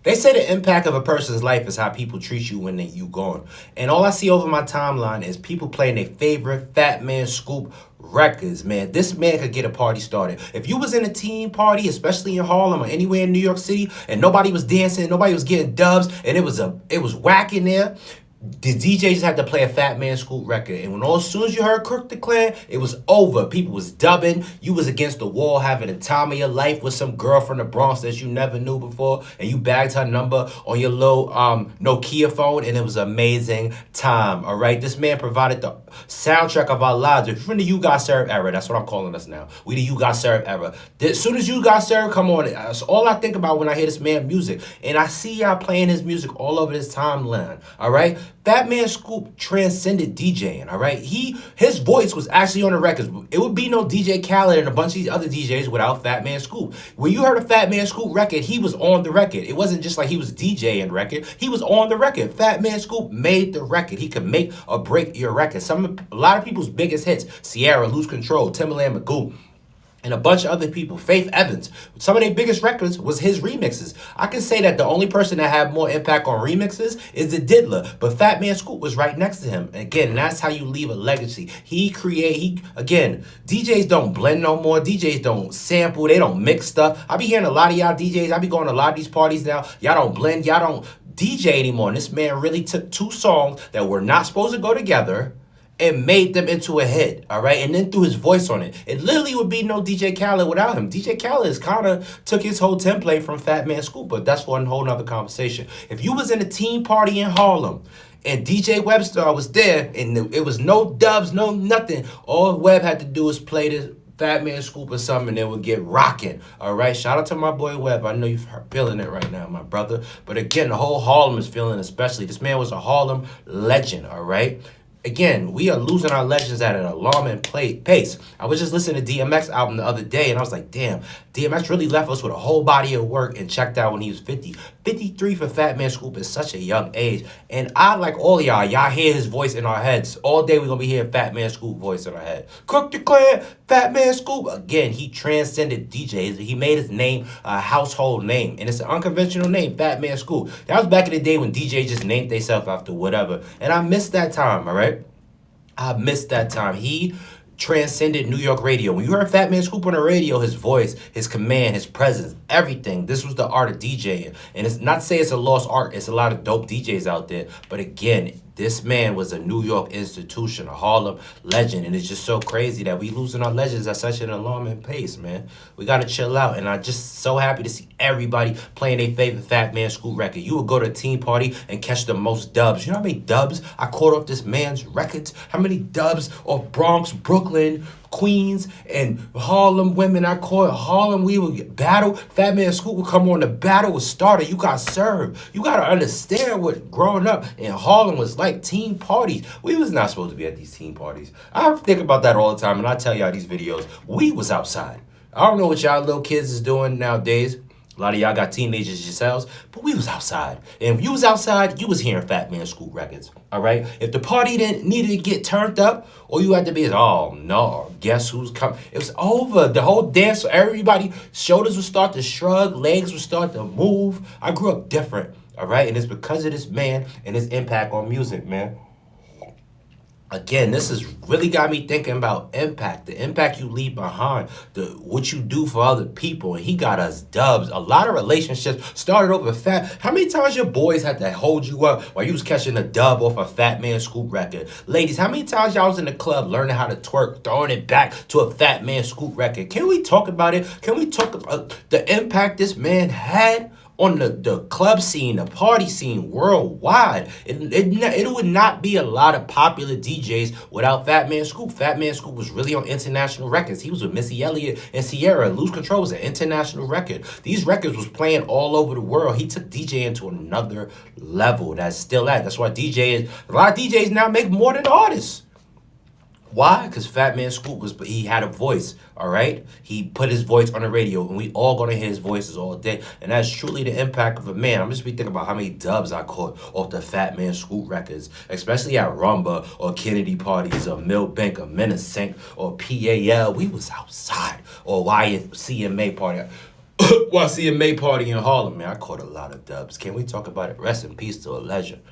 They say the impact of a person's life is how people treat you when you gone. And all I see over my timeline is people playing their favorite Fat Man Scoop records, man. This man could get a party started. If you was in a teen party, especially in Harlem or anywhere in New York City, and nobody was dancing, nobody was getting dubs, and it was whack in there, the DJ just had to play a Fat Man Scoop record. And as soon as you heard Crook the Clan, it was over. People was dubbing. You was against the wall having the time of your life with some girl from the Bronx that you never knew before. And you bagged her number on your little Nokia phone. And it was an amazing time. All right. This man provided the soundtrack of our lives. If you're from the You Got Served era, that's what I'm calling us now. We the You Got Served era. As soon as You Got Served, come on. That's all I think about when I hear this man music. And I see y'all playing his music all over this timeline. All right. Fat Man Scoop transcended DJing, all right? His voice was actually on the records. It would be no DJ Khaled and a bunch of these other DJs without Fat Man Scoop. When you heard a Fat Man Scoop record, he was on the record. It wasn't just like he was DJing record. He was on the record. Fat Man Scoop made the record. He could make or break your record. A lot of people's biggest hits, Sierra, Lose Control, Timberland, Magoo, and a bunch of other people, Faith Evans. Some of their biggest records was his remixes. I can say that the only person that had more impact on remixes is the Diddler, but Fat Man Scoop was right next to him. And again, that's how you leave a legacy. Again, DJs don't blend no more. DJs don't sample. They don't mix stuff. I be hearing a lot of y'all DJs. I be going to a lot of these parties now. Y'all don't blend. Y'all don't DJ anymore. And this man really took two songs that were not supposed to go together and made them into a hit, all right? And then threw his voice on it. It literally would be no DJ Khaled without him. DJ Khaled is kind of took his whole template from Fat Man Scoop, but that's one whole nother conversation. If you was in a teen party in Harlem and DJ Webstar was there and it was no dubs, no nothing, all Web had to do was play this Fat Man Scoop or something and it would get rocking, all right? Shout out to my boy Web. I know you're feeling it right now, my brother. But again, the whole Harlem is feeling it, especially. This man was a Harlem legend, all right? Again, we are losing our legends at an alarming pace. I was just listening to DMX album the other day, and I was like, damn, DMX really left us with a whole body of work and checked out when he was 50. 53 for Fat Man Scoop is such a young age. And I, like all of y'all hear his voice in our heads. All day we're going to be hearing Fat Man Scoop voice in our head. Crook the Clan, Fat Man Scoop. Again, he transcended DJs. He made his name a household name. And it's an unconventional name, Fat Man Scoop. That was back in the day when DJs just named themselves after whatever. And I missed that time, all right? I missed that time. He transcended New York radio. When you heard Fat Man Scoop on the radio, his voice, his command, his presence, everything. This was the art of DJing. And it's not to say it's a lost art. It's a lot of dope DJs out there. But again, this man was a New York institution, a Harlem legend. And it's just so crazy that we losing our legends at such an alarming pace, man. We got to chill out. And I'm just so happy to see everybody playing their favorite Fat Man Scoop record. You would go to a teen party and catch the most dubs. You know how many dubs I caught off this man's records? How many dubs off Bronx, Brooklyn, Queens, and Harlem women I caught? Harlem, we would battle. Fat Man Scoop would come on. The battle would start. You got served. You got to understand what growing up in Harlem was like. Teen parties. We was not supposed to be at these teen parties. I think about that all the time, and I tell y'all these videos. We was outside. I don't know what y'all little kids is doing nowadays. A lot of y'all got teenagers yourselves, but we was outside. And if you was outside, you was hearing Fat Man Scoop records, all right? If the party didn't needed to get turned up, all you had to be is, oh, no, guess who's coming? It was over. The whole dance, everybody, shoulders would start to shrug, legs would start to move. I grew up different, all right? And it's because of this man and his impact on music, man. Again, this has really got me thinking about impact, the impact you leave behind, what you do for other people. And he got us dubs. A lot of relationships started over Fat. How many times your boys had to hold you up while you was catching a dub off a Fat Man Scoop record? Ladies, how many times y'all was in the club learning how to twerk, throwing it back to a Fat Man Scoop record? Can we talk about it? Can we talk about the impact this man had on the club scene, the party scene worldwide? It would not be a lot of popular DJs without Fat Man Scoop. Fat Man Scoop was really on international records. He was with Missy Elliott and Sierra. Lose Control was an international record. These records was playing all over the world. He took DJing to another level that's still at. That's why a lot of DJs now make more than artists. Why? Because Fat Man Scoop he had a voice, all right? He put his voice on the radio, and we all gonna hear his voices all day. And that's truly the impact of a man. I'm just be thinking about how many dubs I caught off the Fat Man Scoop records, especially at Rumba or Kennedy parties or Millbank or Menacing or PAL. We was outside, or YCMA party. YCMA party in Harlem, man. I caught a lot of dubs. Can we talk about it? Rest in peace to a legend.